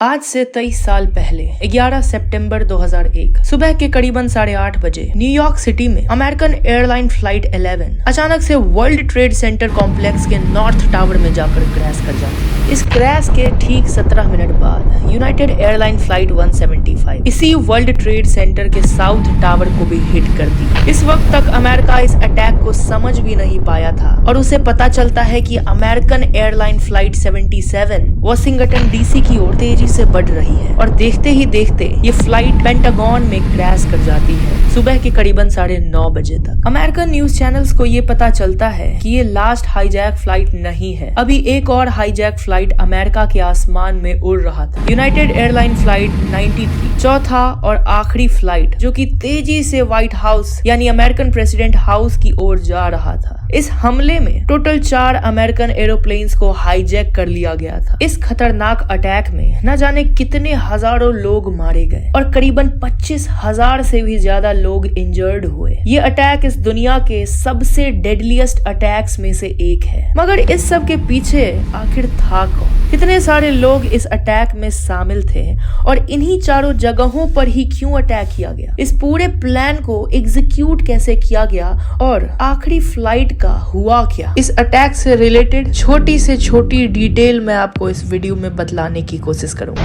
आज से 23 साल पहले 11 सितंबर 2001 सुबह के करीबन 8:30 बजे न्यूयॉर्क सिटी में अमेरिकन एयरलाइन फ्लाइट 11 अचानक से वर्ल्ड ट्रेड सेंटर कॉम्प्लेक्स के नॉर्थ टावर में जाकर क्रैश कर जाती है। इस क्रैश के ठीक 17 मिनट बाद यूनाइटेड एयरलाइन फ्लाइट 175 इसी वर्ल्ड ट्रेड सेंटर के साउथ टावर को भी हिट करती है। इस वक्त तक अमेरिका इस अटैक को समझ भी नहीं पाया था और उसे पता चलता है कि American airline flight 77 Washington DC की ओर तेजी से बढ़ रही है और देखते ही देखते ये फ्लाइट पेंटागन में क्रैश कर जाती है सुबह के करीबन 9:30 बजे तक। अमेरिकन न्यूज चैनल्स को ये पता चलता है कि ये लास्ट हाईजैक फ्लाइट नहीं है, अभी एक और हाईजैक फ्लाइट अमेरिका के आसमान में उड़ रहा था। यूनाइटेड एयरलाइन फ्लाइट 93 चौथा और आखिरी फ्लाइट जो कि तेजी से व्हाइट हाउस यानी अमेरिकन प्रेसिडेंट हाउस की ओर जा रहा था। इस हमले में टोटल 4 अमेरिकन एरोप्लेन्स को हाईजैक कर लिया गया था। इस खतरनाक अटैक में न जाने कितने हजारों लोग मारे गए और करीबन 25,000 से भी ज्यादा लोग इंजर्ड हुए। ये अटैक इस दुनिया के सबसे डेडलीस्ट अटैक्स में से एक है। मगर इस सब के पीछे आखिर था कौन? कितने सारे लोग इस अटैक में शामिल थे और इन्हीं चारों जगहों पर ही क्यों अटैक किया गया? इस पूरे प्लान को एग्जीक्यूट कैसे किया गया और आखिरी फ्लाइट का हुआ क्या? इस अटैक से रिलेटेड छोटी से छोटी डिटेल मैं आपको इस वीडियो में बतलाने की कोशिश करूंगा।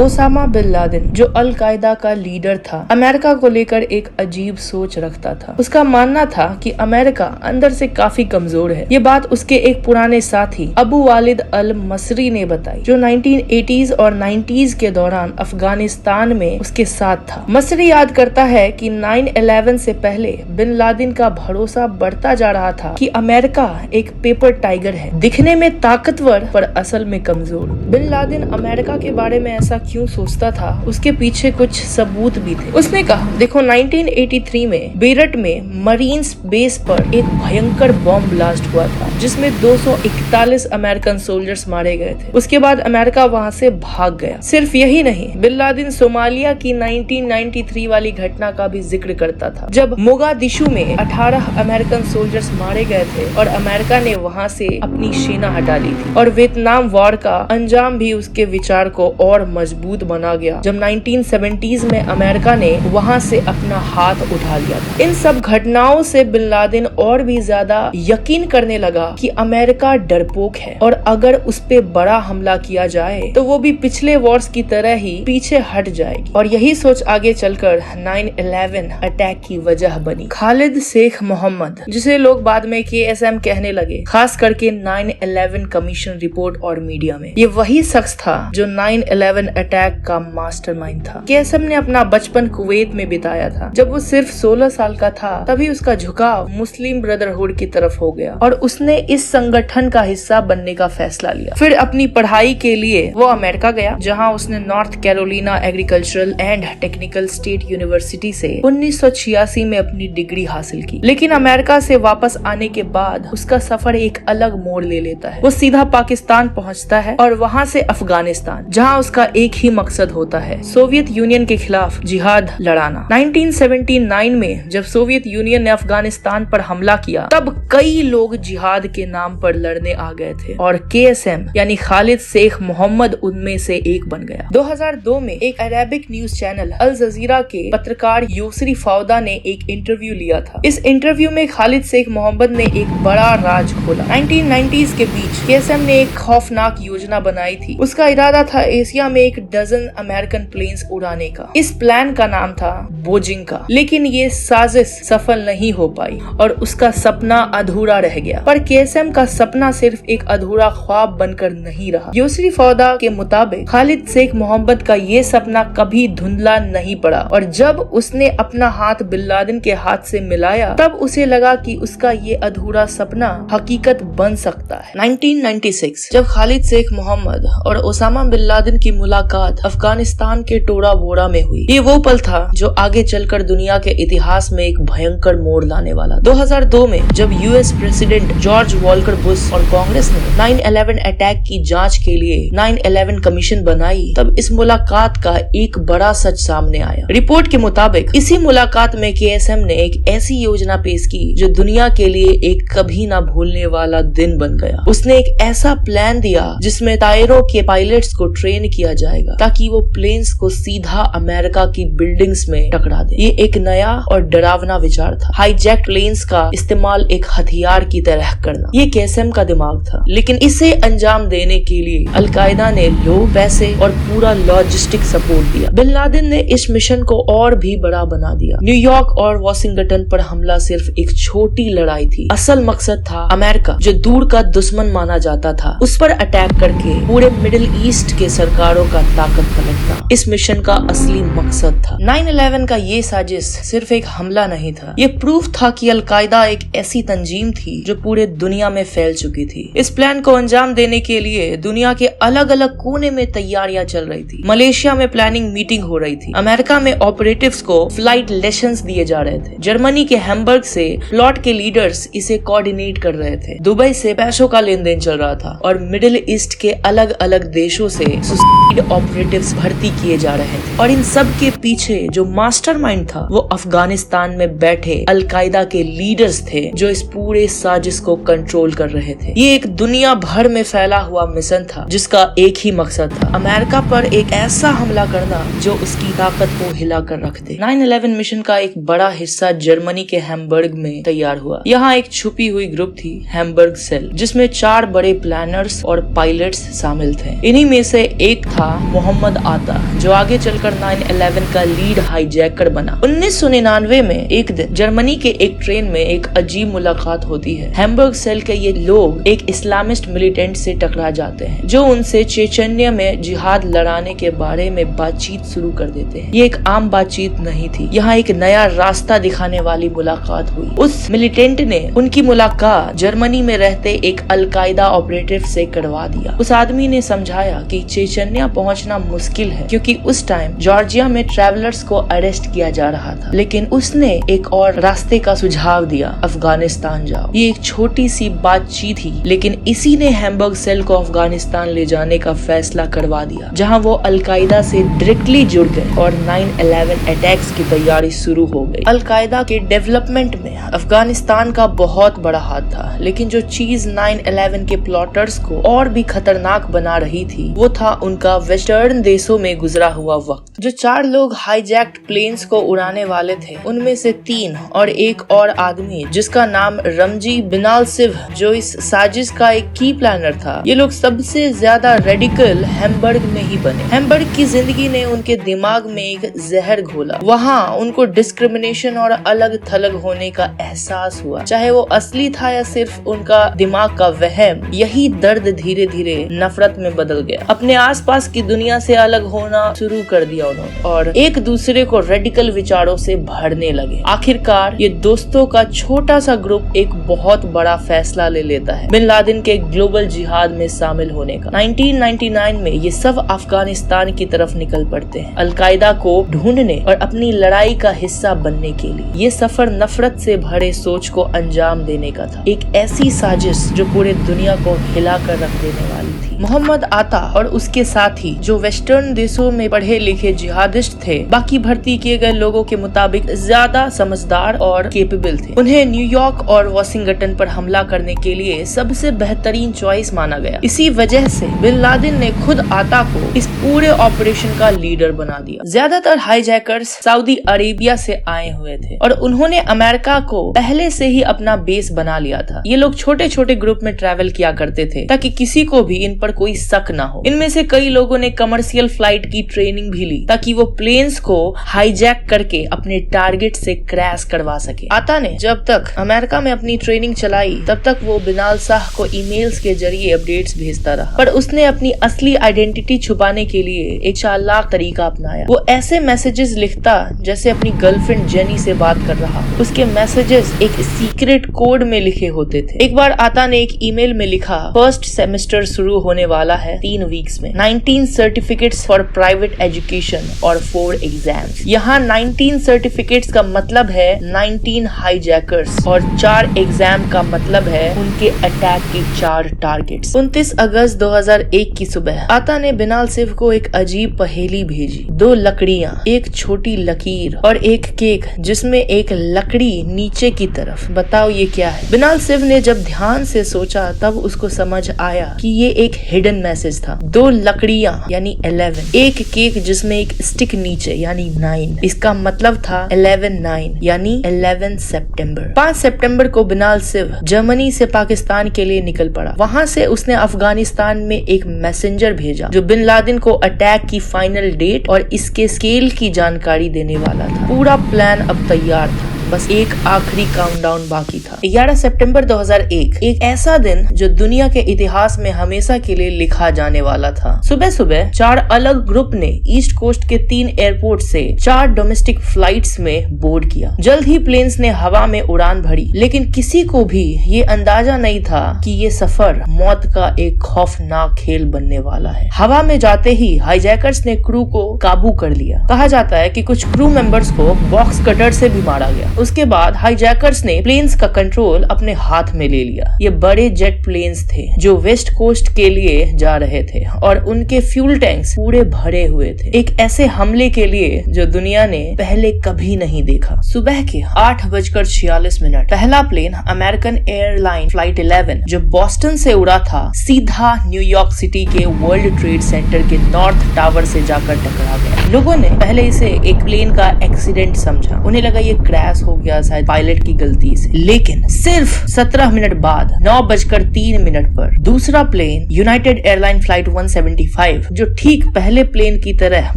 ओसामा बिन लादेन जो अल कायदा का लीडर था, अमेरिका को लेकर एक अजीब सोच रखता था। उसका मानना था कि अमेरिका अंदर से काफी कमजोर है। ये बात उसके एक पुराने साथी अबू वालिद अल मसरी ने बताई जो 1980s और 90s के दौरान अफगानिस्तान में उसके साथ था। मसरी याद करता है कि 9/11 से पहले बिन लादेन का भरोसा बढ़ता जा रहा था कि अमेरिका एक पेपर टाइगर है, दिखने में ताकतवर पर असल में कमजोर। बिन लादेन अमेरिका के बारे में ऐसा क्यों सोचता था, उसके पीछे कुछ सबूत भी थे। उसने कहा, देखो 1983 में बेरट में मरीन्स बेस पर एक भयंकर बॉम्ब ब्लास्ट हुआ था जिसमें 241 अमेरिकन सोल्जर्स मारे गए थे। उसके बाद अमेरिका वहां से भाग गया। सिर्फ यही नहीं, बिन लादेन सोमालिया की 1993 वाली घटना का भी जिक्र करता था जब मोगादिशु में 18 अमेरिकन सोल्जर्स मारे गए थे और अमेरिका ने वहां से अपनी सेना हटा ली थी। और वियतनाम वॉर का अंजाम भी उसके विचार को और मजबूत बना गया जब 1970s में अमेरिका ने वहां से अपना हाथ उठा लिया था। इन सब घटनाओं से बिन लादेन और भी ज्यादा यकीन करने लगा कि अमेरिका डरपोक है और अगर उस पे बड़ा हमला किया जाए तो वो भी पिछले वॉर्स की तरह ही पीछे हट जाएगी। और यही सोच आगे चलकर 9/11 अटैक की वजह बनी। खालिद शेख मोहम्मद, जिसे लोग बाद में KSM कहने लगे, खास करके 9/11 कमीशन रिपोर्ट और मीडिया में, ये वही शख्स था जो 9/11 अटैक का मास्टरमाइंड था। KSM ने अपना बचपन कुवैत में बिताया था। जब वो सिर्फ 16 साल का था तभी उसका झुकाव मुस्लिम ब्रदरहुड की तरफ हो गया और उसने इस संगठन का हिस्सा बनने का फैसला लिया। फिर अपनी पढ़ाई के लिए वो अमेरिका गया जहां उसने north Carolina agricultural and technical state university से 1986 में अपनी डिग्री हासिल की। लेकिन अमेरिका से वापस आने के बाद उसका सफर एक अलग मोड़ ले लेता है। वो सीधा पाकिस्तान पहुंचता है और वहां से अफगानिस्तान, जहां उसका एक ही मकसद होता है, सोवियत यूनियन के खिलाफ जिहाद लड़ाना। 1979 में जब सोवियत यूनियन ने अफगानिस्तान पर हमला किया तब कई लोग जिहाद के नाम पर लड़ने आ गए थे और KSM यानी खालिद शेख मोहम्मद उनमें से एक बन गया। 2002 में एक अरेबिक न्यूज चैनल अल जजीरा के पत्रकार यूसरी फौदा ने एक इंटरव्यू लिया था। इस इंटरव्यू में खालिद शेख मोहम्मद ने एक बड़ा राज खोला। 1990s के बीच KSM ने एक खौफनाक योजना बनाई थी। उसका इरादा था एशिया में एक डजन अमेरिकन प्लेन्स उड़ाने का। इस प्लान का नाम था बोजिंग का, लेकिन ये साजिश सफल नहीं हो पाई और उसका सपना अधूरा रह गया। पर KSM का सपना सिर्फ एक अधूरा ख्वाब बनकर नहीं रहा। यूसरी फौदा के मुताबिक खालिद शेख मोहम्मद का ये सपना कभी धुंधला नहीं पड़ा और जब उसने अपना हाथ बिन लादेन के हाथ से मिलाया तब उसे लगा कि उसका ये अधूरा सपना हकीकत बन सकता है। 1996 जब खालिद शेख मोहम्मद और ओसामा बिन लादेन की मुलाकात मुलाकात अफगानिस्तान के टोरा बोरा में हुई। ये वो पल था जो आगे चलकर दुनिया के इतिहास में एक भयंकर मोड़ लाने वाला। 2002 में जब US president George Volker Bush और कांग्रेस ने 9/11 अटैक की जांच के लिए 9/11 कमीशन बनाई, तब इस मुलाकात का एक बड़ा सच सामने आया। रिपोर्ट के मुताबिक इसी मुलाकात में केएसएम ने एक ऐसी योजना पेश की जो दुनिया के लिए एक कभी ना भूलने वाला दिन बन गया। उसने एक ऐसा प्लान दिया जिसमें टायरों के पायलट्स को ट्रेन किया जाएगा ताकि वो प्लेन्स को सीधा अमेरिका की बिल्डिंग्स में टकरा दे। ये एक नया और डरावना विचार था। हाईजैक प्लेन्स का इस्तेमाल एक हथियार की तरह करना, ये केएसएम का दिमाग था। लेकिन इसे अंजाम देने के लिए अलकायदा ने लोग, पैसे और पूरा लॉजिस्टिक सपोर्ट दिया। बिन लादेन ने इस मिशन को और भी बड़ा बना दिया। न्यूयॉर्क और वाशिंगटन पर हमला सिर्फ एक छोटी लड़ाई थी। असल मकसद था अमेरिका, जो दूर का दुश्मन माना जाता था, उस पर अटैक करके पूरे मिडिल ईस्ट के सरकारों का ताकत पलटना। इस मिशन का असली मकसद था। 9/11 का ये साजिश सिर्फ एक हमला नहीं था, ये प्रूफ था कि अलकायदा एक ऐसी तंजीम थी जो पूरे दुनिया में फैल चुकी थी। इस प्लान को अंजाम देने के लिए दुनिया के अलग अलग कोने में तैयारियां चल रही थी। मलेशिया में प्लानिंग मीटिंग हो रही थी। अमेरिका में ऑपरेटिव्स को फ्लाइट लेसन्स दिए जा रहे थे। जर्मनी के हैम्बर्ग से प्लॉट के लीडर्स इसे कोऑर्डिनेट कर रहे थे। दुबई से पैसों का लेन देन चल रहा था और मिडिल ईस्ट के अलग अलग देशों से सुसाइड ऑपरेटिव्स भर्ती किए जा रहे थे। और इन सब के पीछे जो मास्टरमाइंड था वो अफगानिस्तान में बैठे अलकायदा के लीडर्स थे जो इस पूरे साजिश को कंट्रोल कर रहे थे। ये एक दुनिया भर में फैला हुआ मिशन था जिसका एक ही मकसद था, अमेरिका पर एक ऐसा हमला करना जो उसकी ताकत को हिला कर रख दे। 9/11 मिशन का एक बड़ा हिस्सा जर्मनी के हैम्बर्ग में तैयार हुआ। यहाँ एक छुपी हुई ग्रुप थी, हैम्बर्ग सेल, जिसमें 4 बड़े प्लानर्स और पायलट्स शामिल थे। इन्हीं में से एक था मोहम्मद आता, जो आगे चलकर 9/11 का लीड हाईजैकर बना। 1999 में एक दिन जर्मनी के एक ट्रेन में एक अजीब मुलाकात होती है। हैम्बर्ग सेल के ये लोग एक इस्लामिस्ट मिलिटेंट से टकरा जाते हैं जो उनसे चेचन्या में जिहाद लड़ाने के बारे में बातचीत शुरू कर देते हैं। ये एक आम बातचीत नहीं थी, यहाँ एक नया रास्ता दिखाने वाली मुलाकात हुई। उस मिलिटेंट ने उनकी मुलाकात जर्मनी में रहते एक अलकायदा ऑपरेटिव से करवा दिया। उस आदमी ने समझाया कि चेचन्या पहुंचना मुश्किल है क्योंकि उस टाइम जॉर्जिया में ट्रैवलर्स को अरेस्ट किया जा रहा था, लेकिन उसने एक और रास्ते का सुझाव दिया, अफगानिस्तान जाओ। ये एक छोटी सी बातचीत थी, लेकिन इसी ने हैम्बर्ग सेल को अफगानिस्तान ले जाने का फैसला करवा दिया, जहां वो अलकायदा से डायरेक्टली जुड़ गए और 9/11 अटैक्स की तैयारी शुरू हो गई। अलकायदा के डेवलपमेंट में अफगानिस्तान का बहुत बड़ा हाथ था, लेकिन जो चीज 9/11 के प्लॉटर्स को और भी खतरनाक बना रही थी वो था उनका वेस्टर्न देशों में गुजरा हुआ वक्त। जो 4 लोग हाईजैक्ड प्लेन्स को उड़ाने वाले थे उनमें से 3 और एक और आदमी जिसका नाम रमजी बिनालसिव, जो इस साजिश का एक की प्लानर था, ये लोग सबसे ज्यादा रेडिकल हैम्बर्ग में ही बने। हैम्बर्ग की जिंदगी ने उनके दिमाग में एक जहर घोला। वहाँ उनको डिस्क्रिमिनेशन और अलग थलग होने का एहसास हुआ, चाहे वो असली था या सिर्फ उनका दिमाग का वहम। यही दर्द धीरे धीरे नफरत में बदल गया। अपने आसपास की दुनिया से अलग होना शुरू कर दिया उन्होंने और एक दूसरे को रेडिकल विचारों से भरने लगे। आखिरकार ये दोस्तों का छोटा सा ग्रुप एक बहुत बड़ा फैसला ले लेता है, बिन लादेन के ग्लोबल जिहाद में शामिल होने का। 1999 में ये सब अफगानिस्तान की तरफ निकल पड़ते हैं, अलकायदा को ढूंढने और अपनी लड़ाई का हिस्सा बनने के लिए। ये सफर नफरत से भरे सोच को अंजाम देने का था, एक ऐसी साजिश जो पूरे दुनिया को हिला कर रख देने वाली थी। मोहम्मद आता और उसके साथी जो वेस्टर्न देशों में पढ़े लिखे जिहादिस्ट थे, बाकी भर्ती किए गए लोगों के मुताबिक ज्यादा समझदार और केपेबल थे। उन्हें न्यूयॉर्क और वाशिंगटन पर हमला करने के लिए सबसे बेहतरीन चॉइस माना गया। इसी वजह से बिन लादेन ने खुद आता को इस पूरे ऑपरेशन का लीडर बना दिया। ज्यादातर हाईजैकर्स सऊदी अरेबिया से आए हुए थे और उन्होंने अमेरिका को पहले से ही अपना बेस बना लिया था। ये लोग छोटे छोटे ग्रुप में ट्रैवल किया करते थे ताकि किसी को भी इन पर कोई शक ना हो। इनमें से कई लोगों ने कमर्शियल फ्लाइट की ट्रेनिंग भी ली ताकि वो प्लेन्स को हाईजैक करके अपने टारगेट से क्रैश करवा सके। आता ने जब तक अमेरिका में अपनी ट्रेनिंग चलाई तब तक वो बिनाल शाह को ईमेल्स के जरिए अपडेट्स भेजता रहा, पर उसने अपनी असली आइडेंटिटी छुपाने के लिए एक चालाक तरीका अपनाया। वो ऐसे मैसेजेस लिखता जैसे अपनी गर्लफ्रेंड जेनी से बात कर रहा। उसके मैसेजेस एक सीक्रेट कोड में लिखे होते थे। एक बार आता ने एक ईमेल में लिखा, फर्स्ट सेमेस्टर शुरू होने होने वाला है 3 वीक्स में। 19 सर्टिफिकेट्स फॉर प्राइवेट एजुकेशन और 4 एग्जाम्स। यहाँ 19 सर्टिफिकेट्स का मतलब है 19 हाईजैकर्स और 4 एग्जाम का मतलब है उनके अटैक के 4 टारगेट्स। 29 अगस्त 2001 की सुबह आता ने बिनाल सिव को एक अजीब पहेली भेजी। 2 लकड़ियाँ, एक छोटी लकीर और एक केक जिसमें एक लकड़ी नीचे की तरफ। बताओ ये क्या है? बिनाल सिव ने जब ध्यान से सोचा तब उसको समझ आया कि ये एक हिडन मैसेज था। 2 लकड़ियाँ यानी 11, एक केक जिसमें एक स्टिक नीचे यानी 9। इसका मतलब था 11/9 यानी 11 सितंबर। 5 सितंबर को बिनाल सिव जर्मनी से पाकिस्तान के लिए निकल पड़ा। वहाँ से उसने अफगानिस्तान में एक मैसेंजर भेजा जो बिन लादेन को अटैक की फाइनल डेट और इसके स्केल की जानकारी देने वाला था। पूरा प्लान अब तैयार था, बस एक आखिरी काउंटडाउन बाकी था। 11 सितंबर 2001, एक ऐसा दिन जो दुनिया के इतिहास में हमेशा के लिए लिखा जाने वाला था। सुबह सुबह 4 अलग ग्रुप ने ईस्ट कोस्ट के 3 एयरपोर्ट से 4 डोमेस्टिक फ्लाइट्स में बोर्ड किया। जल्द ही प्लेन्स ने हवा में उड़ान भरी, लेकिन किसी को भी ये अंदाजा नहीं था कि ये सफर मौत का एक खौफनाक खेल बनने वाला है। हवा में जाते ही हाईजैकर्स ने क्रू को काबू कर लिया। कहा जाता है कि कुछ क्रू मेंबर्स को बॉक्स कटर से भी मारा गया। उसके बाद हाईजैकर्स ने प्लेन्स का कंट्रोल अपने हाथ में ले लिया। ये बड़े जेट प्लेन्स थे जो वेस्ट कोस्ट के लिए जा रहे थे और उनके फ्यूल टैंक्स पूरे भरे हुए थे, एक ऐसे हमले के लिए जो दुनिया ने पहले कभी नहीं देखा। सुबह के 8:46 पहला प्लेन अमेरिकन एयरलाइन फ्लाइट 11 जो बोस्टन से उड़ा था सीधा न्यूयॉर्क सिटी के वर्ल्ड ट्रेड सेंटर के नॉर्थ टावर से जाकर टकरा गया। लोगों ने पहले इसे एक प्लेन का एक्सीडेंट समझा। उन्हें लगा ये क्रैश हो गया शायद पायलट की गलती से, लेकिन सिर्फ 17 मिनट बाद 9:03 पर दूसरा प्लेन यूनाइटेड एयरलाइन फ्लाइट 175 जो ठीक पहले प्लेन की तरह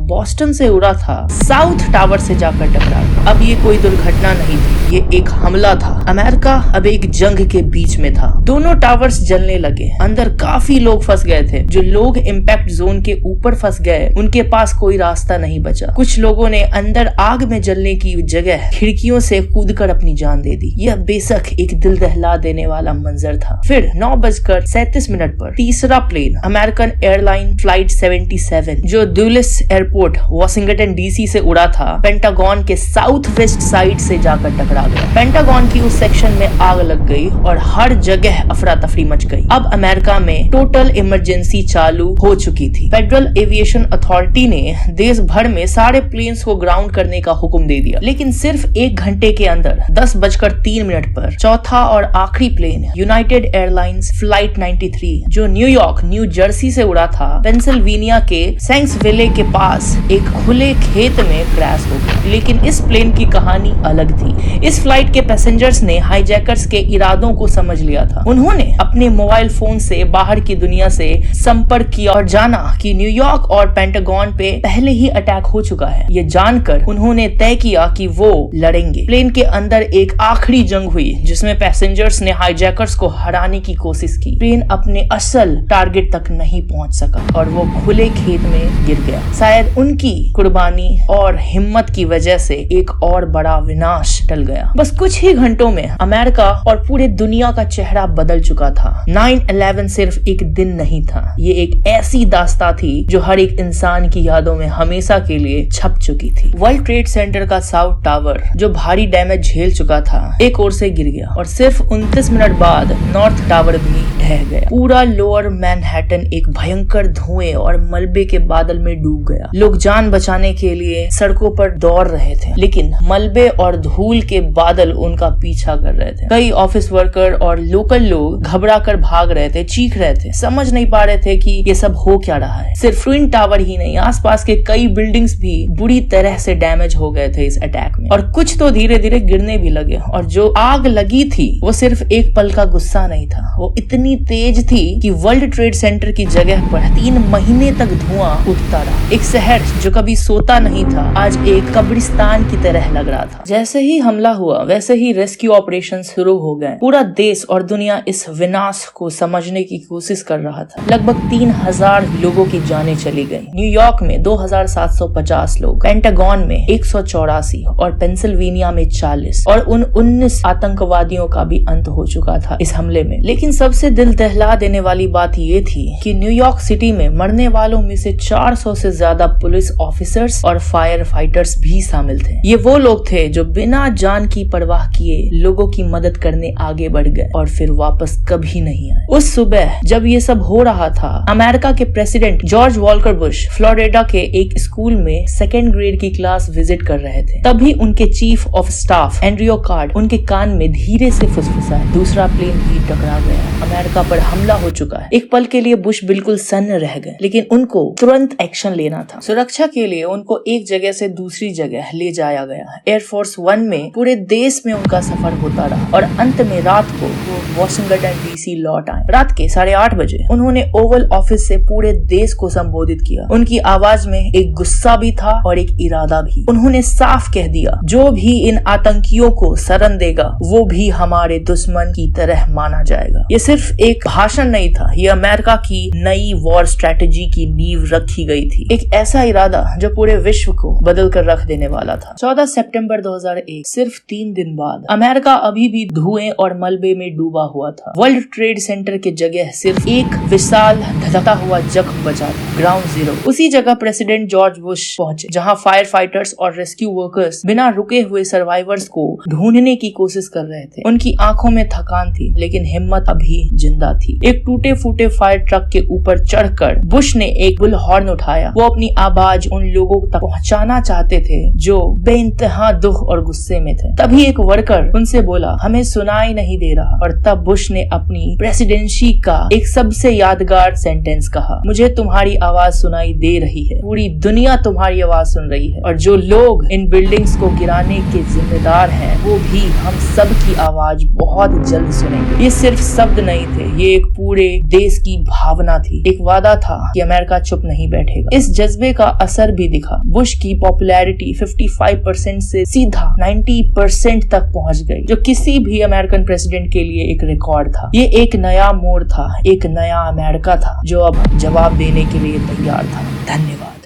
बोस्टन से उड़ा था साउथ टावर से जाकर टकरा। अब ये कोई दुर्घटना नहीं थी, ये एक हमला था। अमेरिका अब एक जंग के बीच में था। दोनों टावर्स जलने लगे, अंदर काफी लोग फंस गए थे। जो लोग इम्पैक्ट जोन के ऊपर फंस गए उनके पास कोई रास्ता नहीं बचा। कुछ लोगों ने अंदर आग में जलने की जगह खिड़कियों से कूदकर अपनी जान दे दी। यह बेशक एक दिल दहला देने वाला मंजर था। फिर 9:37 पर तीसरा प्लेन अमेरिकन एयरलाइन फ्लाइट 77 जो डुलिस एयरपोर्ट वाशिंगटन डीसी से उड़ा था पेंटागन के साउथ वेस्ट साइड से जाकर टकरा गया। पेंटागन की उस सेक्शन में आग लग गई और हर जगह अफरा तफरी मच गई। अब अमेरिका में टोटल इमरजेंसी चालू हो चुकी थी। फेडरल एविएशन अथॉरिटी ने देश भर में सारे प्लेन्स को ग्राउंड करने का हुक्म दे दिया, लेकिन सिर्फ 1 घंटे के अंदर 10:03 पर चौथा और आखिरी प्लेन यूनाइटेड एयरलाइंस फ्लाइट 93 जो न्यूयॉर्क न्यू जर्सी से उड़ा था पेंसिल्वेनिया के सैंक्सविले के पास एक खुले खेत में क्रैश हो गया। लेकिन इस प्लेन की कहानी अलग थी। इस फ्लाइट के पैसेंजर्स ने हाईजैकर्स के इरादों को समझ लिया था। उन्होंने अपने मोबाइल फोन से बाहर की दुनिया से संपर्क किया और जाना कि न्यूयॉर्क और पेंटागन पे पहले ही अटैक हो चुका है। ये जानकर उन्होंने तय किया कि वो लड़ेंगे। प्लेन के अंदर एक आखिरी जंग हुई जिसमें पैसेंजर्स ने हाईजैकर्स को हराने की कोशिश की। प्लेन अपने असल टारगेट तक नहीं पहुंच सका और वो खुले खेत में गिर गया। शायद उनकी कुर्बानी और हिम्मत की वजह से एक और बड़ा विनाश टल गया। बस कुछ ही घंटों में अमेरिका और पूरे दुनिया का चेहरा बदल चुका था। 9/11 सिर्फ एक दिन नहीं था, ये एक ऐसी दास्तां थी जो हर एक इंसान की यादों में हमेशा के लिए छप चुकी थी। वर्ल्ड ट्रेड सेंटर का साउथ टावर जो भारी डैमेज झेल चुका था एक ओर से गिर गया और सिर्फ 29 मिनट बाद नॉर्थ टावर भी ढह गया। पूरा लोअर मैनहट्टन एक भयंकर धुएं और मलबे के बादल में डूब गया। लोग जान बचाने के लिए सड़कों पर दौड़ रहे थे, लेकिन मलबे और धूल के बादल उनका पीछा कर रहे थे। कई ऑफिस वर्कर और लोकल लोग घबरा कर भाग रहे थे, चीख रहे थे, समझ नहीं पा रहे थे कि ये सब हो क्या रहा है। सिर्फ ट्विन टावर ही नहीं, आसपास के कई बिल्डिंग्स भी बुरी तरह से डैमेज हो गए थे इस अटैक में, और कुछ तो धीरे धीरे गिरने भी लगे। और जो आग लगी थी वो सिर्फ एक पल का गुस्सा नहीं था, वो इतनी तेज थी कि वर्ल्ड ट्रेड सेंटर की जगह पर 3 महीने तक धुआं उठता रहा। एक शहर जो कभी सोता नहीं था आज एक कब्रिस्तान की तरह लग रहा था। जैसे ही हमला हुआ वैसे ही रेस्क्यू ऑपरेशन शुरू हो गए। पूरा देश और दुनिया इस विनाश को समझने की कोशिश कर रहा था। लगभग 3000 लोगों की जानें चली गई। न्यूयॉर्क में 2007 750 लोग, पेंटागन में 184 और पेंसिल्वेनिया में 40 और उन 19 आतंकवादियों का भी अंत हो चुका था इस हमले में। लेकिन सबसे दिल दहला देने वाली बात ये थी कि न्यूयॉर्क सिटी में मरने वालों में से 400 से ज्यादा पुलिस ऑफिसर्स और फायर फाइटर्स भी शामिल थे। ये वो लोग थे जो बिना जान की परवाह किए लोगों की मदद करने आगे बढ़ गए और फिर वापस कभी नहीं आए। उस सुबह जब ये सब हो रहा था, अमेरिका के president George Volker Bush Florida के एक स्कूल में 2nd ग्रेड की क्लास विजिट कर रहे थे। तभी उनके चीफ ऑफ स्टाफ एंड्रियो कार्ड उनके कान में धीरे से फुसफुसाए, दूसरा प्लेन भी टकरा गया, अमेरिका पर हमला हो चुका है। एक पल के लिए बुश बिल्कुल सन्न रह गए, लेकिन उनको तुरंत एक्शन लेना था। सुरक्षा के लिए उनको एक जगह से दूसरी जगह ले जाया गया। एयरफोर्स 1 में पूरे देश में उनका सफर होता रहा और अंत में रात को वो वाशिंगटन डीसी लौट आए। रात के 8:30 बजे उन्होंने ओवल ऑफिस से पूरे देश को संबोधित किया। उनकी आवाज में एक गुस्सा भी था और एक इरादा भी। उन्होंने साफ कह दिया, जो भी इन आतंकियों को शरण देगा वो भी हमारे दुश्मन की तरह माना जाएगा। ये सिर्फ एक भाषण नहीं था, ये अमेरिका की नई वॉर स्ट्रेटेजी की नींव रखी गई थी। एक ऐसा इरादा जो पूरे विश्व को बदल कर रख देने वाला था। 14 सितंबर 2001, सिर्फ 3 दिन बाद, अमेरिका अभी भी धुएं और मलबे में डूबा हुआ था। वर्ल्ड ट्रेड सेंटर की जगह सिर्फ एक विशाल धधकता हुआ जख्म बचा था, ग्राउंड जीरो। उसी जगह प्रेसिडेंट जॉर्ज बुश पहुंचे, जहां फायर फाइटर्स और रेस्क्यू वर्कर्स बिना रुके हुए सर्वाइवर्स को ढूंढने की कोशिश कर रहे थे। उनकी आंखों में थकान थी, लेकिन हिम्मत अभी जिंदा थी। एक टूटे फूटे फायर ट्रक के ऊपर चढ़कर बुश ने एक बुल हॉर्न उठाया। वो अपनी आवाज उन लोगों तक पहुंचाना चाहते थे जो बेइंतहा दुख और गुस्से में थे। तभी एक वर्कर उनसे बोला, हमें सुनाई नहीं दे रहा। और तब बुश ने अपनी प्रेसिडेंसी का एक सबसे यादगार सेंटेंस कहा, मुझे तुम्हारी आवाज सुनाई दे रही है, पूरी दुनिया तुम्हारी आवाज सुन रही है, और जो लोग इन बिल्डिंग्स को गिराने के जिम्मेदार हैं वो भी हम सब की आवाज बहुत जल्द सुनेंगे। ये सिर्फ शब्द नहीं थे, ये एक पूरे देश की भावना थी, एक वादा था कि अमेरिका चुप नहीं बैठेगा। इस जज्बे का असर भी दिखा। बुश की पॉपुलैरिटी 55% से सीधा 90% तक पहुंच गई, जो किसी भी अमेरिकन प्रेसिडेंट के लिए एक रिकॉर्ड था। ये एक नया मोड़ था, एक नया अमेरिका था जो अब जवाब देने के लिए तैयार था। धन्यवाद।